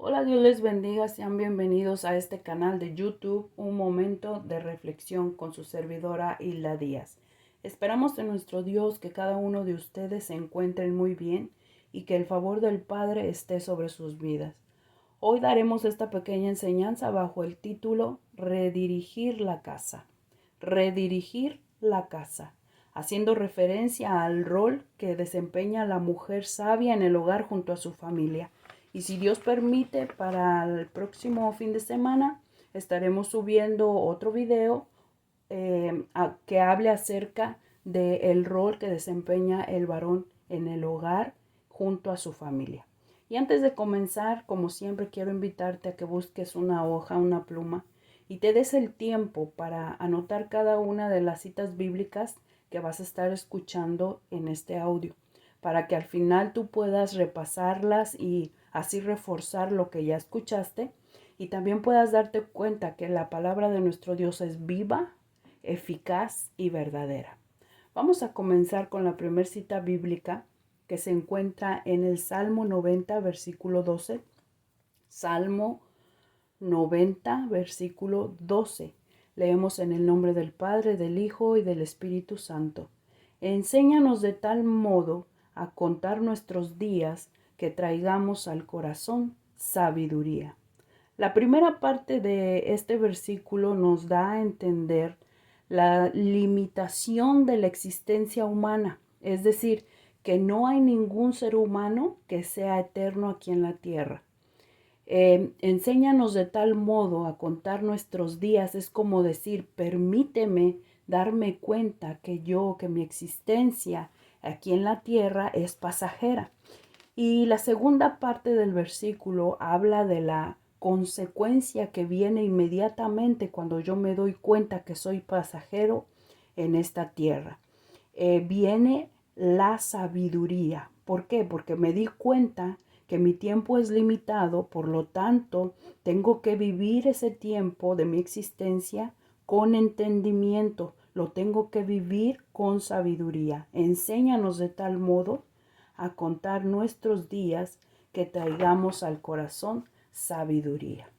Hola, Dios les bendiga, sean bienvenidos a este canal de YouTube, Un Momento de Reflexión con su servidora Hilda Díaz. Esperamos en nuestro Dios que cada uno de ustedes se encuentren muy bien y que el favor del Padre esté sobre sus vidas. Hoy daremos esta pequeña enseñanza bajo el título Redirigir la casa. Redirigir la casa, haciendo referencia al rol que desempeña la mujer sabia en el hogar junto a su familia. Y si Dios permite, para el próximo fin de semana estaremos subiendo otro video que hable acerca del rol que desempeña el varón en el hogar junto a su familia. Y antes de comenzar, como siempre, quiero invitarte a que busques una hoja, una pluma y te des el tiempo para anotar cada una de las citas bíblicas que vas a estar escuchando en este audio, para que al final tú puedas repasarlas y así reforzar lo que ya escuchaste y también puedas darte cuenta que la palabra de nuestro Dios es viva, eficaz y verdadera. Vamos a comenzar con la primera cita bíblica que se encuentra en el Salmo 90, versículo 12. Salmo 90, versículo 12. Leemos en el nombre del Padre, del Hijo y del Espíritu Santo. Enséñanos de tal modo a contar nuestros días que traigamos al corazón sabiduría. La primera parte de este versículo nos da a entender la limitación de la existencia humana, es decir, que no hay ningún ser humano que sea eterno aquí en la tierra. Enséñanos de tal modo a contar nuestros días, es como decir, permíteme darme cuenta que mi existencia aquí en la tierra es pasajera. Y la segunda parte del versículo habla de la consecuencia que viene inmediatamente cuando yo me doy cuenta que soy pasajero en esta tierra. Viene la sabiduría. ¿Por qué? Porque me di cuenta que mi tiempo es limitado, por lo tanto, tengo que vivir ese tiempo de mi existencia con entendimiento, lo tengo que vivir con sabiduría. Enséñanos de tal modo a contar nuestros días que traigamos al corazón sabiduría.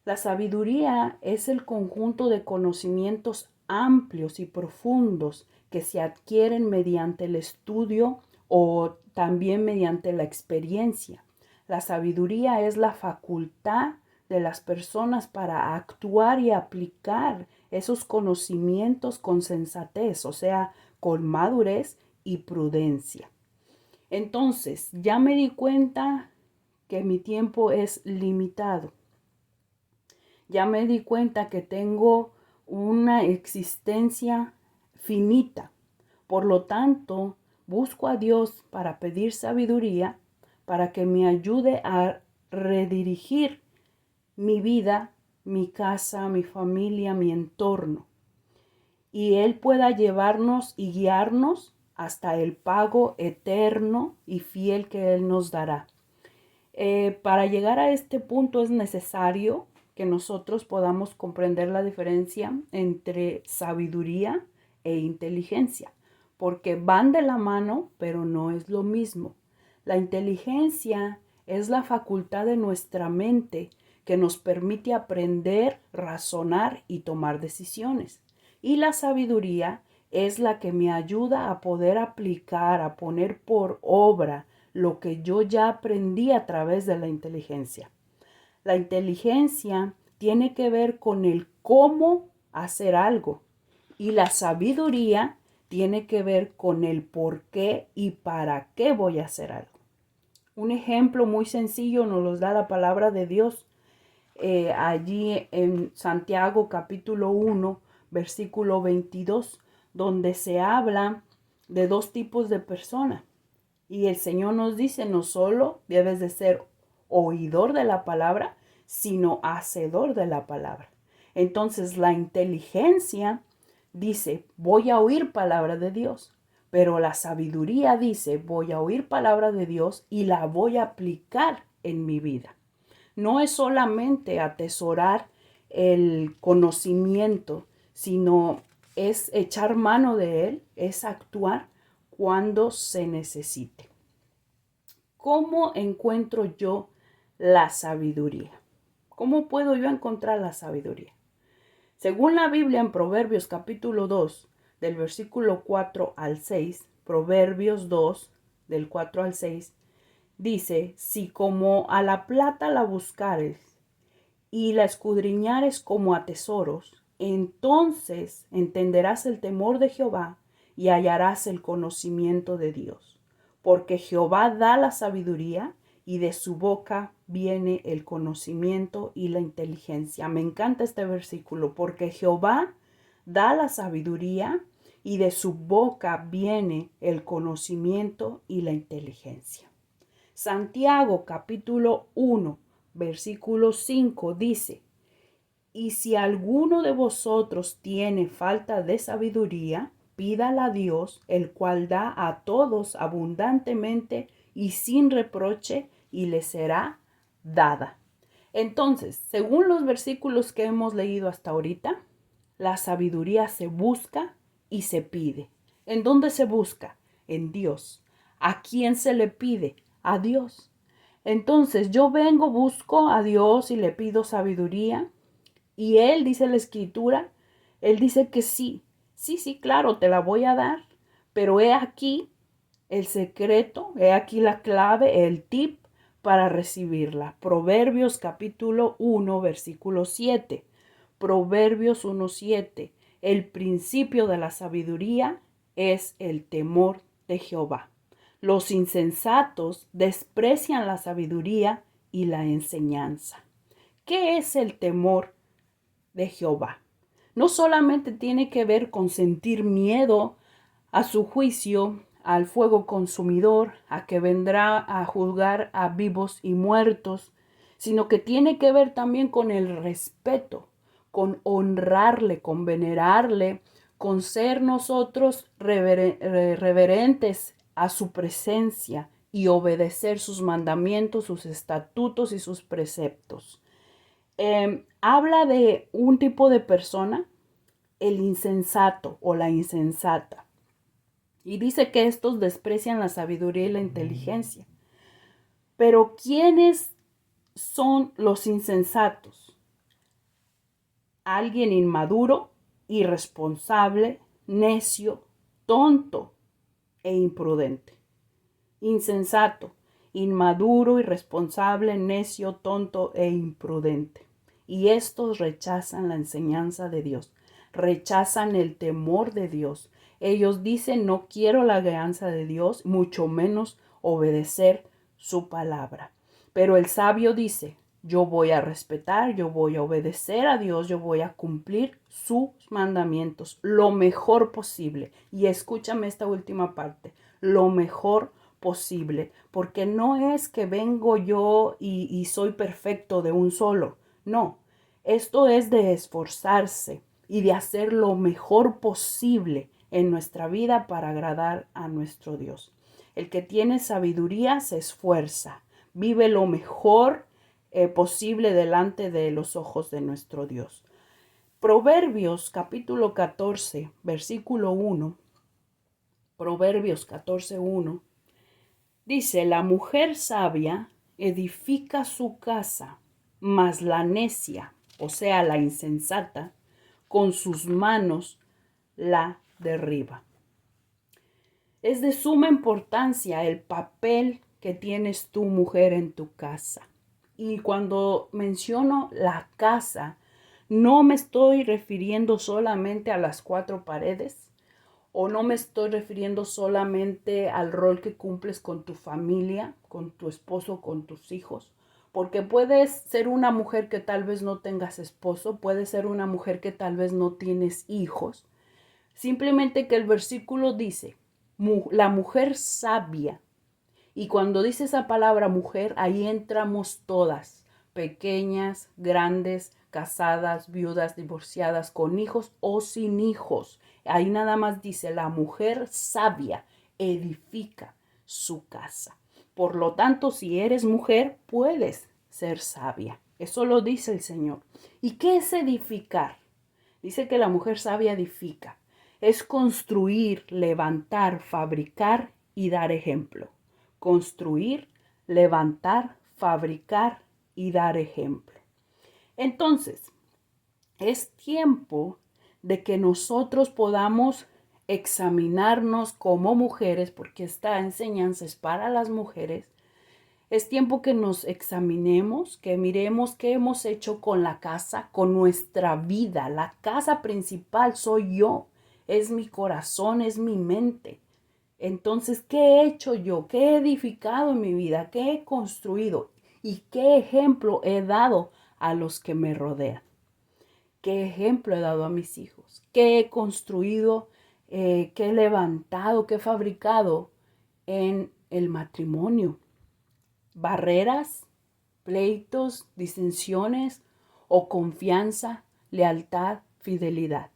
La sabiduría es el conjunto de conocimientos amplios y profundos que se adquieren mediante el estudio o también mediante la experiencia. La sabiduría es la facultad de las personas para actuar y aplicar esos conocimientos con sensatez, o sea, con madurez y prudencia. Entonces, ya me di cuenta que mi tiempo es limitado. Ya me di cuenta que tengo una existencia finita. Por lo tanto, busco a Dios para pedir sabiduría, para que me ayude a redirigir mi vida, mi casa, mi familia, mi entorno. Y Él pueda llevarnos y guiarnos hasta el pago eterno y fiel que Él nos dará. Para llegar a este punto es necesario que nosotros podamos comprender la diferencia entre sabiduría e inteligencia, porque van de la mano, pero no es lo mismo. La inteligencia es la facultad de nuestra mente que nos permite aprender, razonar y tomar decisiones. Y la sabiduría es la que me ayuda a poder aplicar, a poner por obra lo que yo ya aprendí a través de la inteligencia. La inteligencia tiene que ver con el cómo hacer algo y la sabiduría tiene que ver con el por qué y para qué voy a hacer algo. Un ejemplo muy sencillo nos lo da la palabra de Dios allí en Santiago capítulo 1, versículo 22, donde se habla de dos tipos de personas. Y el Señor nos dice, no solo debes de ser oidor de la palabra, sino hacedor de la palabra. Entonces la inteligencia dice, voy a oír palabra de Dios, pero la sabiduría dice, voy a oír palabra de Dios y la voy a aplicar en mi vida. No es solamente atesorar el conocimiento, sino es echar mano de él, es actuar cuando se necesite. ¿Cómo encuentro yo la sabiduría. ¿Cómo puedo yo encontrar la sabiduría? Según la Biblia en Proverbios capítulo 2, del versículo 4 al 6, Proverbios 2, del 4 al 6, dice, si como a la plata la buscares y la escudriñares como a tesoros, entonces entenderás el temor de Jehová y hallarás el conocimiento de Dios. Porque Jehová da la sabiduría y de su boca viene el conocimiento y la inteligencia. Me encanta este versículo, porque Jehová da la sabiduría y de su boca viene el conocimiento y la inteligencia. Santiago capítulo 1, versículo 5 dice, y si alguno de vosotros tiene falta de sabiduría, pídala a Dios, el cual da a todos abundantemente y sin reproche, y le será dada. Entonces, según los versículos que hemos leído hasta ahorita, la sabiduría se busca y se pide. ¿En dónde se busca? En Dios. ¿A quién se le pide? A Dios. Entonces, yo vengo, busco a Dios y le pido sabiduría. Y Él, dice la Escritura, Él dice que sí. Sí, claro, te la voy a dar. Pero he aquí el secreto, he aquí la clave, el tip para recibirla. Proverbios capítulo 1, versículo 7. Proverbios 1:7. El principio de la sabiduría es el temor de Jehová. Los insensatos desprecian la sabiduría y la enseñanza. ¿Qué es el temor de Jehová? No solamente tiene que ver con sentir miedo a su juicio, al fuego consumidor, a que vendrá a juzgar a vivos y muertos, sino que tiene que ver también con el respeto, con honrarle, con venerarle, con ser nosotros reverentes a su presencia y obedecer sus mandamientos, sus estatutos y sus preceptos. Habla de un tipo de persona, el insensato o la insensata. Y dice que estos desprecian la sabiduría y la inteligencia. Pero ¿quiénes son los insensatos? Alguien inmaduro, irresponsable, necio, tonto e imprudente. Insensato, inmaduro, irresponsable, necio, tonto e imprudente. Y estos rechazan la enseñanza de Dios, rechazan el temor de Dios. Ellos dicen, no quiero la guianza de Dios, mucho menos obedecer su palabra. Pero el sabio dice, yo voy a respetar, yo voy a obedecer a Dios, yo voy a cumplir sus mandamientos lo mejor posible. Y escúchame esta última parte, lo mejor posible, porque no es que vengo yo y soy perfecto de un solo, no, esto es de esforzarse y de hacer lo mejor posible en nuestra vida para agradar a nuestro Dios. El que tiene sabiduría se esfuerza, vive lo mejor posible delante de los ojos de nuestro Dios. Proverbios capítulo 14, versículo 1. Proverbios 14:1. Dice, la mujer sabia edifica su casa, mas la necia, o sea, la insensata, con sus manos la derriba. Es de suma importancia el papel que tienes tú, mujer, en tu casa. Y cuando menciono la casa, no me estoy refiriendo solamente a las cuatro paredes, o no me estoy refiriendo solamente al rol que cumples con tu familia, con tu esposo, con tus hijos. Porque puedes ser una mujer que tal vez no tengas esposo, puedes ser una mujer que tal vez no tienes hijos. Simplemente que el versículo dice, la mujer sabia. Y cuando dice esa palabra mujer, ahí entramos todas, pequeñas, grandes, casadas, viudas, divorciadas, con hijos o sin hijos. Ahí nada más dice, la mujer sabia edifica su casa. Por lo tanto, si eres mujer, puedes ser sabia. Eso lo dice el Señor. ¿Y qué es edificar? Dice que la mujer sabia edifica. Es construir, levantar, fabricar y dar ejemplo. Construir, levantar, fabricar y dar ejemplo. Entonces, es tiempo de que nosotros podamos examinarnos como mujeres, porque esta enseñanza es para las mujeres. Es tiempo que nos examinemos, que miremos qué hemos hecho con la casa, con nuestra vida. La casa principal soy yo, es mi corazón, es mi mente. Entonces, ¿qué he hecho yo? ¿Qué he edificado en mi vida? ¿Qué he construido? ¿Y qué ejemplo he dado a los que me rodean? ¿Qué ejemplo he dado a mis hijos? ¿Qué he construido? ¿Qué he levantado? ¿Qué he fabricado en el matrimonio? ¿Barreras, pleitos, disensiones o confianza, lealtad, fidelidad?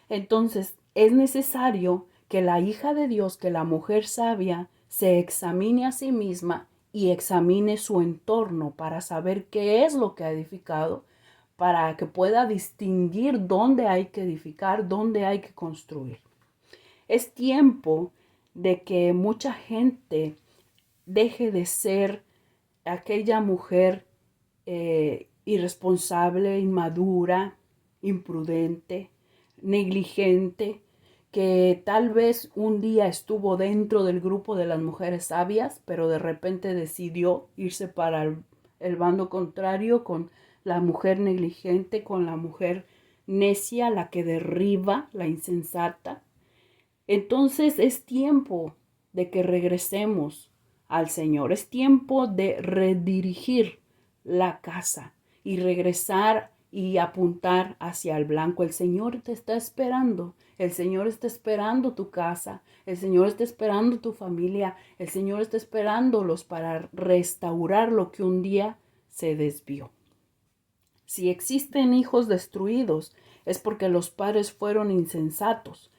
Entonces, es necesario que la hija de Dios, que la mujer sabia, se examine a sí misma y examine su entorno para saber qué es lo que ha edificado, para que pueda distinguir dónde hay que edificar, dónde hay que construir. Es tiempo de que mucha gente deje de ser aquella mujer irresponsable, inmadura, imprudente, negligente, que tal vez un día estuvo dentro del grupo de las mujeres sabias, pero de repente decidió irse para el bando contrario con la mujer negligente, con la mujer necia, la que derriba, la insensata. Entonces es tiempo de que regresemos al Señor. Es tiempo de redirigir la casa y regresar y apuntar hacia el blanco. El Señor te está esperando. El Señor está esperando tu casa. El Señor está esperando tu familia. El Señor está esperándolos para restaurar lo que un día se desvió. Si existen hijos destruidos, es porque los padres fueron insensatos.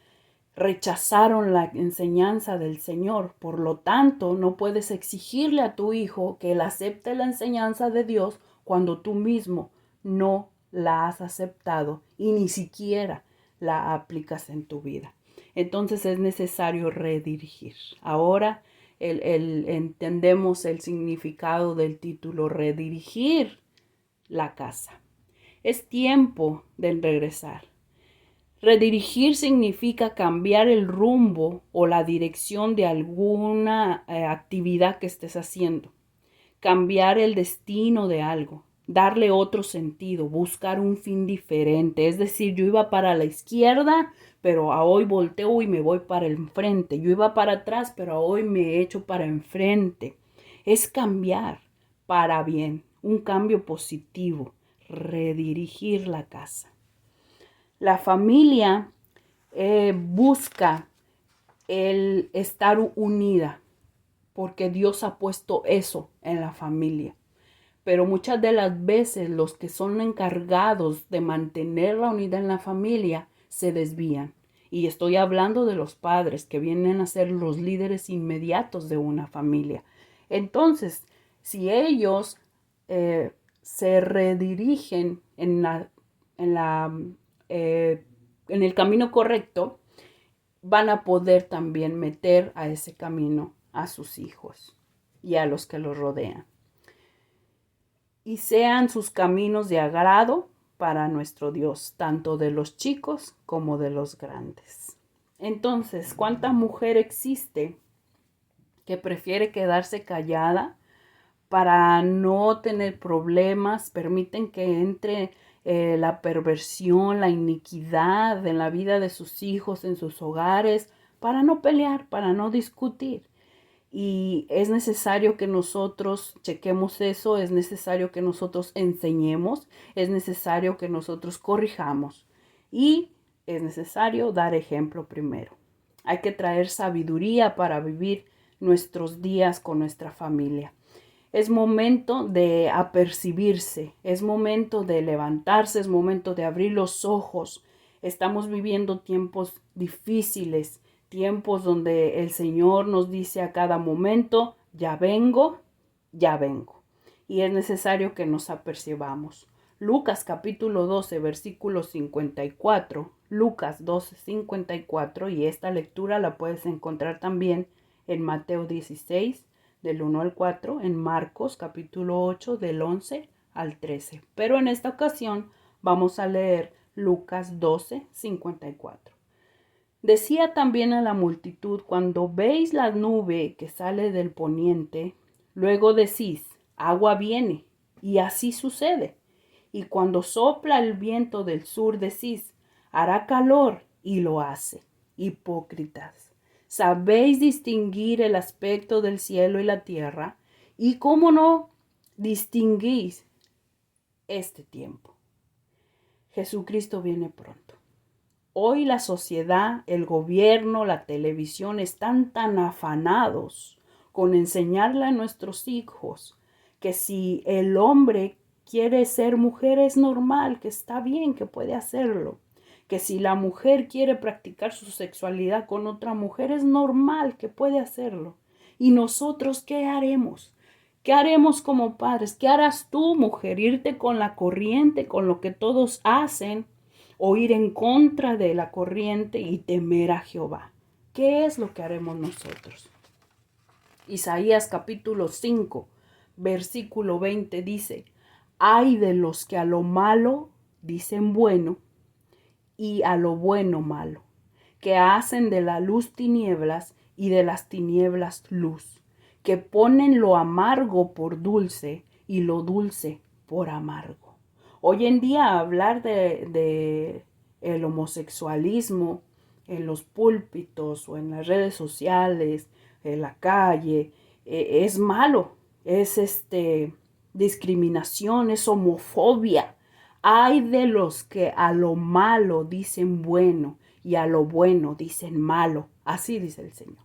Rechazaron la enseñanza del Señor. Por lo tanto, no puedes exigirle a tu hijo que él acepte la enseñanza de Dios cuando tú mismo no la has aceptado y ni siquiera la aplicas en tu vida. Entonces es necesario redirigir. Ahora entendemos el significado del título, redirigir la casa. Es tiempo de regresar. Redirigir significa cambiar el rumbo o la dirección de alguna actividad que estés haciendo, cambiar el destino de algo, darle otro sentido, buscar un fin diferente. Es decir, yo iba para la izquierda, pero a hoy volteo y me voy para el frente. Yo iba para atrás, pero a hoy me echo para enfrente. Es cambiar para bien, un cambio positivo, redirigir la casa. La familia busca el estar unida porque Dios ha puesto eso en la familia. Pero muchas de las veces los que son encargados de mantener la unidad en la familia se desvían. Y estoy hablando de los padres que vienen a ser los líderes inmediatos de una familia. Entonces, si ellos se redirigen en el camino correcto, van a poder también meter a ese camino a sus hijos y a los que los rodean. Y sean sus caminos de agrado para nuestro Dios, tanto de los chicos como de los grandes. Entonces, ¿cuánta mujer existe que prefiere quedarse callada para no tener problemas? Permiten que entre la perversión, la iniquidad en la vida de sus hijos, en sus hogares, para no pelear, para no discutir. Y es necesario que nosotros chequemos eso, es necesario que nosotros enseñemos, es necesario que nosotros corrijamos y es necesario dar ejemplo primero. Hay que traer sabiduría para vivir nuestros días con nuestra familia. Es momento de apercibirse, es momento de levantarse, es momento de abrir los ojos. Estamos viviendo tiempos difíciles, tiempos donde el Señor nos dice a cada momento, ya vengo, ya vengo. Y es necesario que nos apercibamos. Lucas capítulo 12, versículo 54. Lucas 12, 54. Y esta lectura la puedes encontrar también en Mateo 16, del 1 al 4, en Marcos capítulo 8, del 11 al 13. Pero en esta ocasión vamos a leer Lucas 12, 54. Decía también a la multitud: cuando veis la nube que sale del poniente, luego decís: agua viene, y así sucede. Y cuando sopla el viento del sur, decís: hará calor, y lo hace. Hipócritas, sabéis distinguir el aspecto del cielo y la tierra, y cómo no distinguís este tiempo. Jesucristo viene pronto. Hoy la sociedad, el gobierno, la televisión están tan afanados con enseñarle a nuestros hijos que si el hombre quiere ser mujer es normal, que está bien, que puede hacerlo. Que si la mujer quiere practicar su sexualidad con otra mujer es normal, que puede hacerlo. ¿Y nosotros qué haremos? ¿Qué haremos como padres? ¿Qué harás tú, mujer? ¿Irte con la corriente, con lo que todos hacen? ¿O ir en contra de la corriente y temer a Jehová? ¿Qué es lo que haremos nosotros? Isaías capítulo 5, versículo 20 dice: ay de los que a lo malo dicen bueno y a lo bueno malo, que hacen de la luz tinieblas y de las tinieblas luz, que ponen lo amargo por dulce y lo dulce por amargo. Hoy en día hablar de el homosexualismo en los púlpitos o en las redes sociales, en la calle, es malo, es discriminación, es homofobia. Hay de los que a lo malo dicen bueno y a lo bueno dicen malo. Así dice el Señor.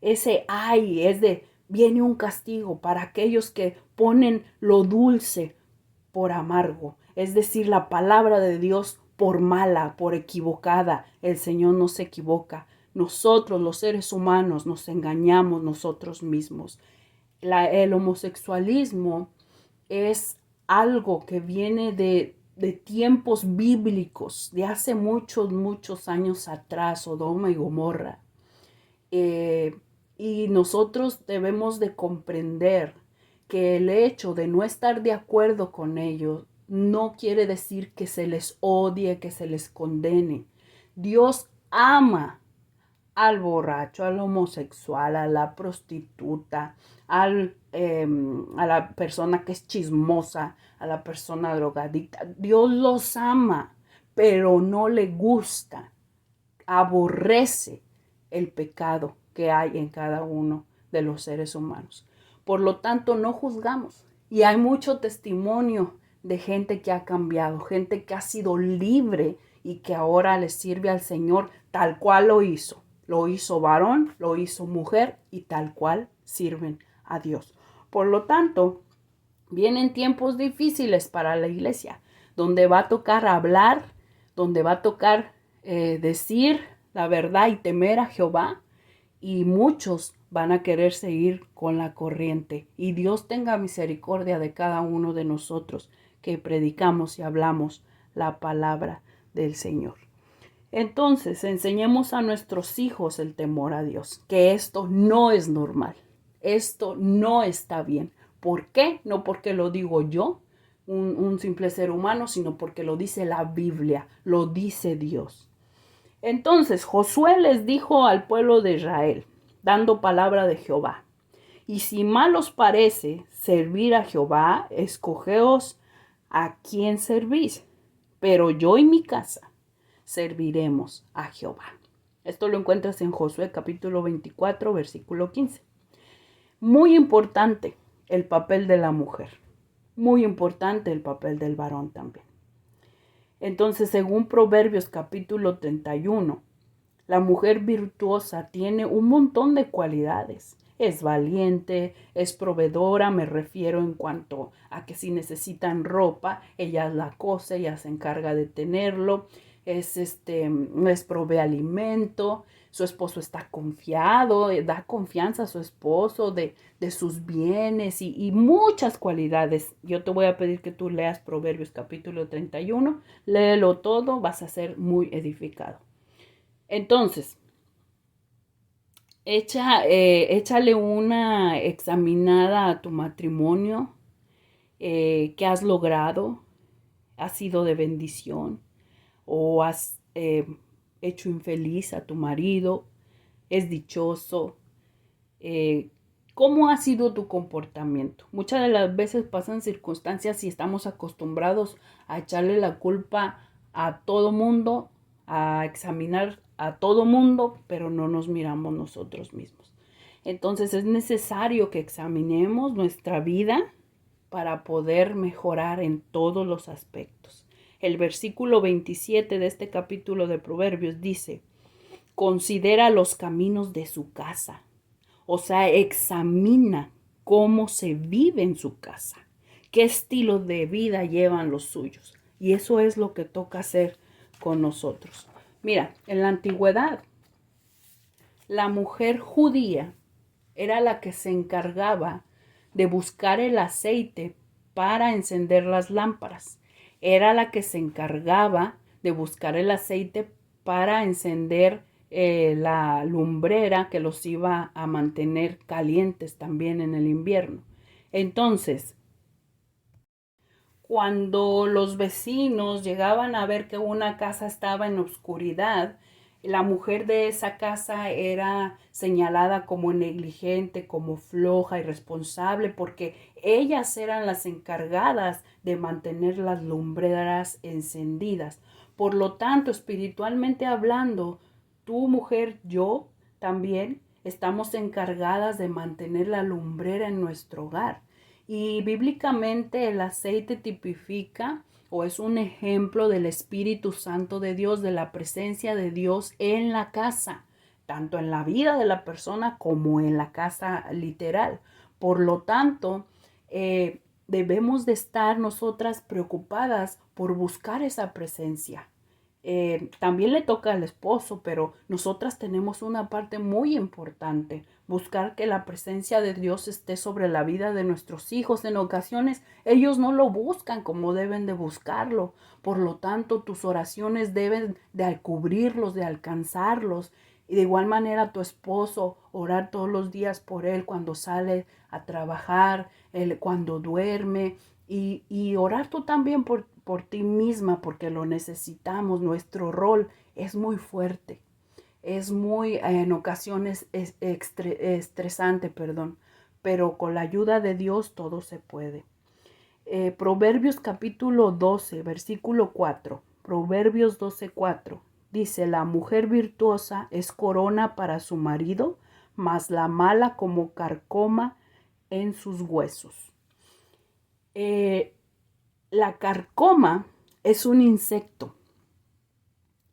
Ese ay es de, viene un castigo para aquellos que ponen lo dulce por amargo. Es decir, la palabra de Dios por mala, por equivocada. El Señor no se equivoca. Nosotros, los seres humanos, nos engañamos nosotros mismos. El homosexualismo es algo que viene de tiempos bíblicos, de hace muchos, muchos años atrás, Sodoma y Gomorra. Y nosotros debemos de comprender que el hecho de no estar de acuerdo con ellos no quiere decir que se les odie, que se les condene. Dios ama al borracho, al homosexual, a la prostituta, a la persona que es chismosa, a la persona drogadicta. Dios los ama, pero no le gusta, aborrece el pecado que hay en cada uno de los seres humanos. Por lo tanto, no juzgamos. Y hay mucho testimonio de gente que ha cambiado, gente que ha sido libre y que ahora le sirve al Señor tal cual lo hizo. Lo hizo varón, lo hizo mujer y tal cual sirven a Dios. Por lo tanto, vienen tiempos difíciles para la iglesia, donde va a tocar hablar, donde va a tocar decir la verdad y temer a Jehová, y muchos van a querer seguir con la corriente. Y Dios tenga misericordia de cada uno de nosotros que predicamos y hablamos la palabra del Señor. Entonces, enseñemos a nuestros hijos el temor a Dios, que esto no es normal, esto no está bien. ¿Por qué? No porque lo digo yo, un simple ser humano, sino porque lo dice la Biblia, lo dice Dios. Entonces, Josué les dijo al pueblo de Israel, dando palabra de Jehová: y si mal os parece servir a Jehová, escogeos a quién servís, pero yo y mi casa serviremos a Jehová. Esto lo encuentras en Josué capítulo 24, versículo 15. Muy importante el papel de la mujer. Muy importante el papel del varón también. Entonces, según Proverbios capítulo 31, la mujer virtuosa tiene un montón de cualidades. Es valiente, es proveedora, me refiero en cuanto a que si necesitan ropa, ella la cose, ella se encarga de tenerlo, les provee alimento, su esposo está confiado, da confianza a su esposo de sus bienes y muchas cualidades. Yo te voy a pedir que tú leas Proverbios capítulo 31, léelo todo, vas a ser muy edificado. Entonces, échale una examinada a tu matrimonio ¿Qué has logrado? ¿Has sido de bendición? ¿O has hecho infeliz a tu marido? ¿Es dichoso? eh, ¿Cómo ha sido tu comportamiento? Muchas de las veces pasan circunstancias y estamos acostumbrados a echarle la culpa a todo mundo, a examinar a todo mundo, pero no nos miramos nosotros mismos. Entonces es necesario que examinemos nuestra vida para poder mejorar en todos los aspectos. El versículo 27 de este capítulo de Proverbios dice: considera los caminos de su casa. O sea, examina cómo se vive en su casa, qué estilo de vida llevan los suyos. Y eso es lo que toca hacer con nosotros. Mira, en la antigüedad, la mujer judía era la que se encargaba de buscar el aceite para encender las lámparas. Era la que se encargaba de buscar el aceite para encender la lumbrera que los iba a mantener calientes también en el invierno. Entonces, cuando los vecinos llegaban a ver que una casa estaba en oscuridad, la mujer de esa casa era señalada como negligente, como floja, irresponsable, porque ellas eran las encargadas de mantener las lumbreras encendidas. Por lo tanto, espiritualmente hablando, tu mujer, yo también estamos encargadas de mantener la lumbrera en nuestro hogar. Y bíblicamente el aceite tipifica o es un ejemplo del Espíritu Santo de Dios, de la presencia de Dios en la casa, tanto en la vida de la persona como en la casa literal. Por lo tanto, debemos de estar nosotras preocupadas por buscar esa presencia. También le toca al esposo, pero nosotras tenemos una parte muy importante, buscar que la presencia de Dios esté sobre la vida de nuestros hijos. En ocasiones ellos no lo buscan como deben de buscarlo, por lo tanto tus oraciones deben de cubrirlos, de alcanzarlos. Y de igual manera tu esposo, orar todos los días por él cuando sale a trabajar, cuando duerme, y orar tú también por ti misma, porque lo necesitamos. Nuestro rol es muy fuerte, es muy, en ocasiones, estresante, perdón, pero con la ayuda de Dios todo se puede. Proverbios capítulo 12, versículo 4. Proverbios 12, 4. Dice: la mujer virtuosa es corona para su marido, mas la mala como carcoma en sus huesos. La carcoma es un insecto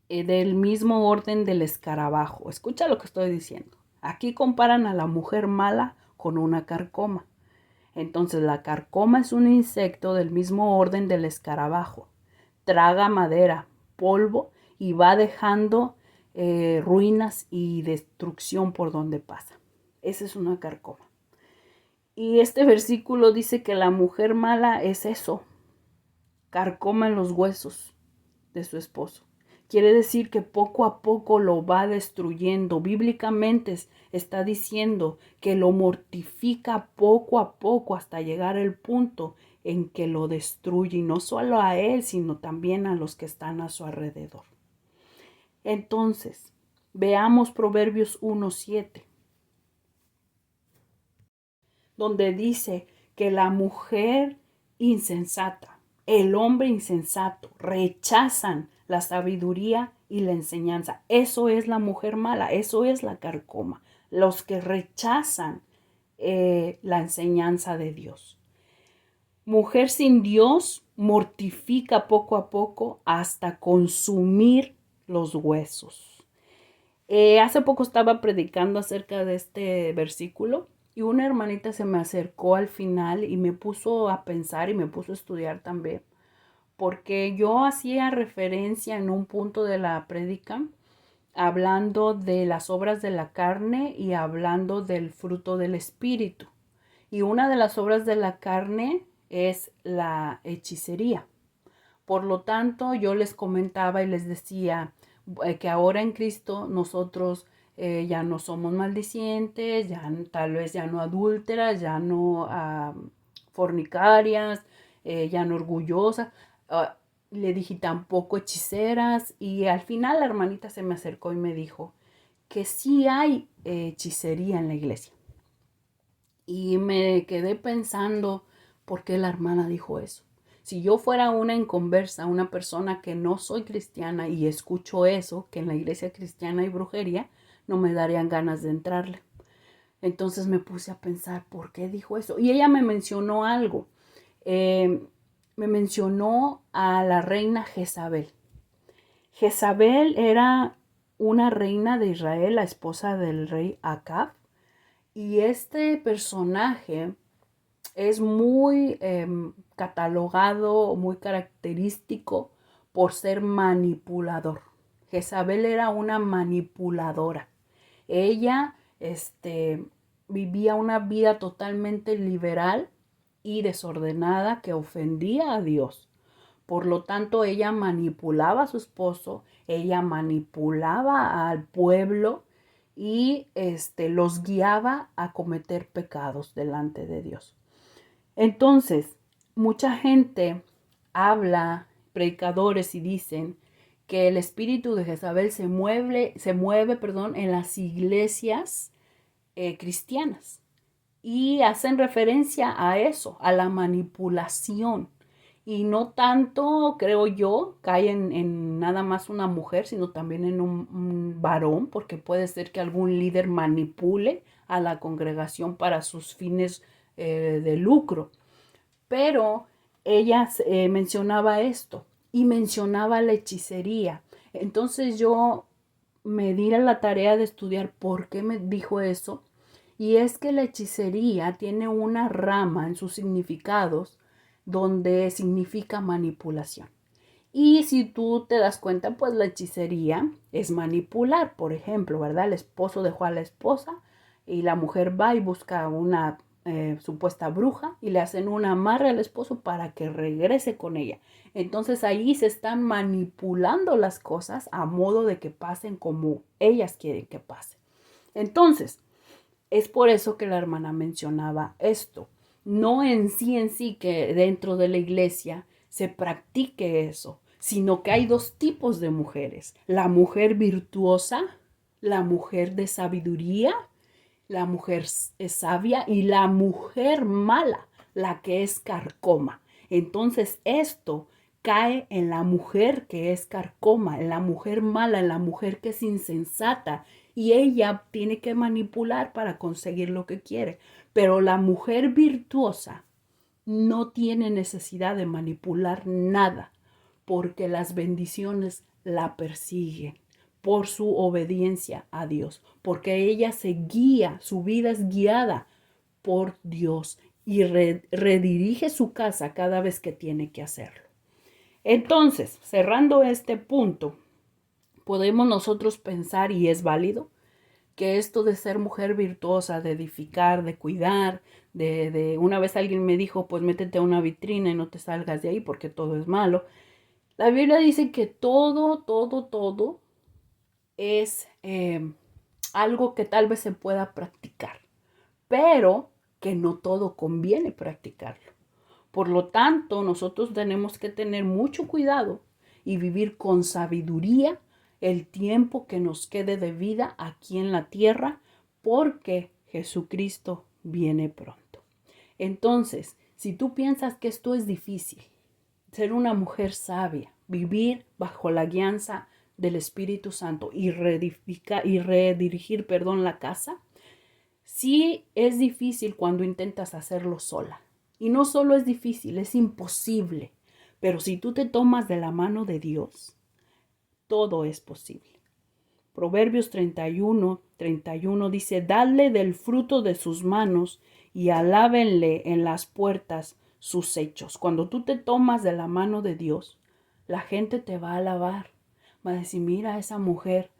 del mismo orden del escarabajo. Escucha lo que estoy diciendo. Aquí comparan a la mujer mala con una carcoma. Entonces la carcoma es un insecto del mismo orden del escarabajo. Traga madera, polvo y va dejando ruinas y destrucción por donde pasa. Esa es una carcoma. Y este versículo dice que la mujer mala es eso, carcoma en los huesos de su esposo. Quiere decir que poco a poco lo va destruyendo. Bíblicamente está diciendo que lo mortifica poco a poco hasta llegar al punto en que lo destruye, y no solo a él, sino también a los que están a su alrededor. Entonces, veamos Proverbios 1:7, donde dice que la mujer insensata, el hombre insensato, rechazan la sabiduría y la enseñanza. Eso es la mujer mala, eso es la carcoma. Los que rechazan la enseñanza de Dios. Mujer sin Dios mortifica poco a poco hasta consumir los huesos. Hace poco estaba predicando acerca de este versículo y una hermanita se me acercó al final y me puso a pensar y me puso a estudiar también, porque yo hacía referencia en un punto de la prédica hablando de las obras de la carne y hablando del fruto del espíritu. Y una de las obras de la carne es la hechicería. Por lo tanto, yo les comentaba y les decía que ahora en Cristo nosotros ya no somos maldicientes, ya tal vez ya no adúlteras, ya no fornicarias, ya no orgullosa. Le dije tampoco hechiceras y al final la hermanita se me acercó y me dijo que sí hay hechicería en la iglesia. Y me quedé pensando por qué la hermana dijo eso. Si yo fuera una inconversa, una persona que no soy cristiana y escucho eso, que en la iglesia cristiana hay brujería, no me darían ganas de entrarle. Entonces me puse a pensar, ¿por qué dijo eso? Y ella me mencionó algo. Me mencionó a la reina Jezabel. Jezabel era una reina de Israel, la esposa del rey Acab. Y este personaje es muy catalogado, muy característico por ser manipulador. Jezabel era una manipuladora. Ella vivía una vida totalmente liberal y desordenada que ofendía a Dios. Por lo tanto, ella manipulaba a su esposo, ella manipulaba al pueblo y los guiaba a cometer pecados delante de Dios. Entonces, mucha gente habla, predicadores, y dicen que el espíritu de Jezabel se mueve, en las iglesias cristianas. Y hacen referencia a eso, a la manipulación. Y no tanto, creo yo, cae en nada más una mujer, sino también en un varón, porque puede ser que algún líder manipule a la congregación para sus fines de lucro. Pero ella mencionaba esto y mencionaba la hechicería. Entonces yo me di a la tarea de estudiar por qué me dijo eso. Y es que la hechicería tiene una rama en sus significados donde significa manipulación. Y si tú te das cuenta, pues la hechicería es manipular. Por ejemplo, ¿verdad? El esposo dejó a la esposa y la mujer va y busca una supuesta bruja y le hacen un amarre al esposo para que regrese con ella. Entonces ahí se están manipulando las cosas a modo de que pasen como ellas quieren que pasen. Entonces, es por eso que la hermana mencionaba esto. No en sí que dentro de la iglesia se practique eso, sino que hay dos tipos de mujeres. La mujer virtuosa, la mujer de sabiduría, la mujer sabia y la mujer mala, la que es carcoma. Entonces esto cae en la mujer que es carcoma, en la mujer mala, en la mujer que es insensata y ella tiene que manipular para conseguir lo que quiere. Pero la mujer virtuosa no tiene necesidad de manipular nada porque las bendiciones la persiguen por su obediencia a Dios, porque ella se guía, su vida es guiada por Dios y redirige su casa cada vez que tiene que hacerlo. Entonces, cerrando este punto, podemos nosotros pensar, y es válido, que esto de ser mujer virtuosa, de edificar, de cuidar, una vez alguien me dijo, pues métete a una vitrina y no te salgas de ahí porque todo es malo. La Biblia dice que todo es algo que tal vez se pueda practicar, pero que no todo conviene practicarlo. Por lo tanto, nosotros tenemos que tener mucho cuidado y vivir con sabiduría el tiempo que nos quede de vida aquí en la tierra, porque Jesucristo viene pronto. Entonces, si tú piensas que esto es difícil, ser una mujer sabia, vivir bajo la guianza del Espíritu Santo y redirigir, la casa, sí es difícil cuando intentas hacerlo sola. Y no solo es difícil, es imposible. Pero si tú te tomas de la mano de Dios, todo es posible. Proverbios 31 dice, dadle del fruto de sus manos y alábenle en las puertas sus hechos. Cuando tú te tomas de la mano de Dios, la gente te va a alabar. Va a decir, mira esa mujer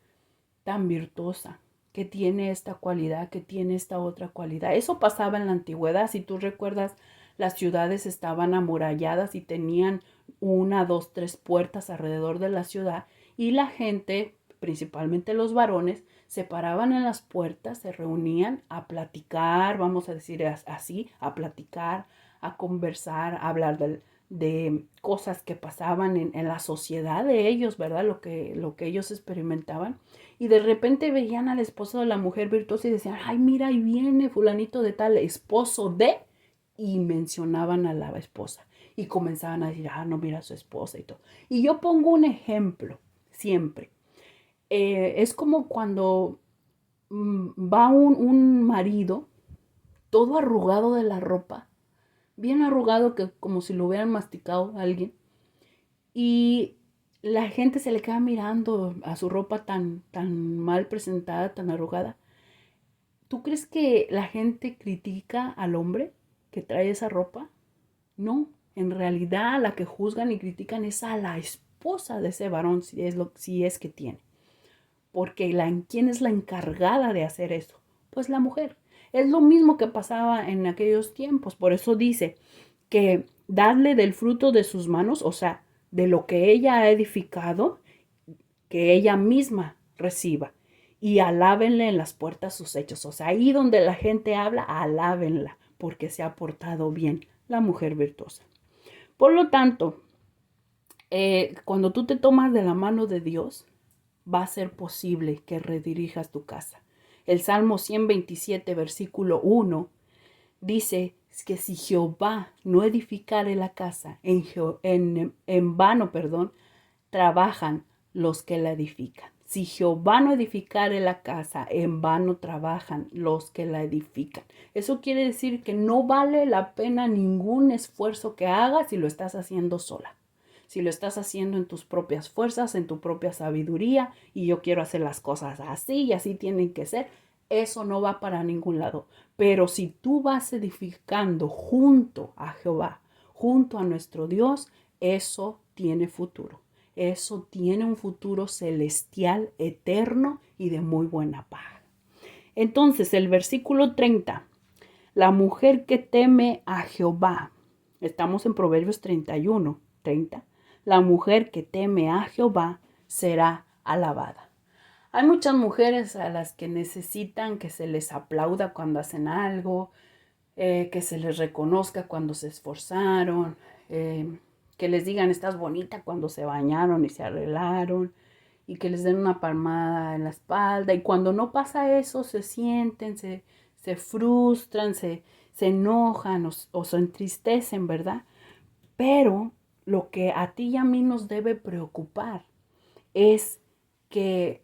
tan virtuosa, que tiene esta cualidad, que tiene esta otra cualidad. Eso pasaba en la antigüedad. Si tú recuerdas, las ciudades estaban amuralladas y tenían 1, 2, 3 puertas alrededor de la ciudad y la gente, principalmente los varones, se paraban en las puertas, se reunían a platicar, vamos a decir así, a platicar, a conversar, a hablar de cosas que pasaban en la sociedad de ellos, ¿verdad? Lo que ellos experimentaban. Y de repente veían al esposo de la mujer virtuosa y decían, ay, mira, ahí viene fulanito de tal, esposo de, y mencionaban a la esposa. Y comenzaban a decir, no, mira a su esposa y todo. Y yo pongo un ejemplo siempre. Es como cuando va un marido todo arrugado de la ropa, bien arrugado que como si lo hubieran masticado a alguien, y la gente se le queda mirando a su ropa tan mal presentada, tan arrugada. ¿Tú crees que la gente critica al hombre que trae esa ropa? No, en realidad a la que juzgan y critican es a la esposa de ese varón, si es que tiene. Porque ¿quién es la encargada de hacer eso? Pues la mujer. Es lo mismo que pasaba en aquellos tiempos. Por eso dice que darle del fruto de sus manos, o sea, de lo que ella ha edificado, que ella misma reciba. Y alábenle en las puertas sus hechos. O sea, ahí donde la gente habla, alábenla, porque se ha portado bien la mujer virtuosa. Por lo tanto, cuando tú te tomas de la mano de Dios, va a ser posible que redirijas tu casa. El Salmo 127, versículo 1, dice que si Jehová no edificare la casa, en vano, trabajan los que la edifican. Si Jehová no edificare la casa, en vano trabajan los que la edifican. Eso quiere decir que no vale la pena ningún esfuerzo que hagas si lo estás haciendo sola. Si lo estás haciendo en tus propias fuerzas, en tu propia sabiduría, y yo quiero hacer las cosas así y así tienen que ser, eso no va para ningún lado. Pero si tú vas edificando junto a Jehová, junto a nuestro Dios, eso tiene futuro. Eso tiene un futuro celestial, eterno y de muy buena paga. Entonces, el versículo 30, la mujer que teme a Jehová. Estamos en Proverbios 31, 30. La mujer que teme a Jehová será alabada. Hay muchas mujeres a las que necesitan que se les aplauda cuando hacen algo, que se les reconozca cuando se esforzaron, que les digan estás bonita cuando se bañaron y se arreglaron, y que les den una palmada en la espalda. Y cuando no pasa eso, se sienten, se frustran, se enojan o se entristecen, ¿verdad? Pero lo que a ti y a mí nos debe preocupar es que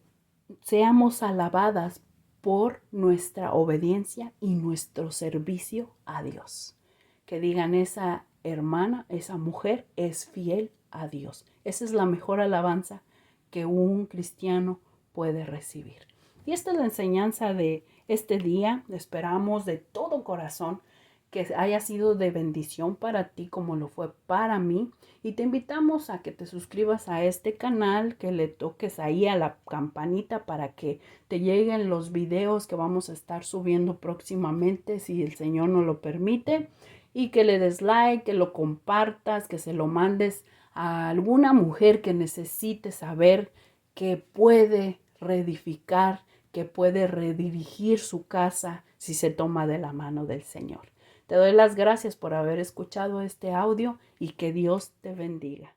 seamos alabadas por nuestra obediencia y nuestro servicio a Dios. Que digan, esa hermana, esa mujer es fiel a Dios. Esa es la mejor alabanza que un cristiano puede recibir. Y esta es la enseñanza de este día. Esperamos de todo corazón que haya sido de bendición para ti como lo fue para mí. Y te invitamos a que te suscribas a este canal, que le toques ahí a la campanita para que te lleguen los videos que vamos a estar subiendo próximamente, si el Señor nos lo permite. Y que le des like, que lo compartas, que se lo mandes a alguna mujer que necesite saber que puede reedificar, que puede redirigir su casa si se toma de la mano del Señor. Te doy las gracias por haber escuchado este audio y que Dios te bendiga.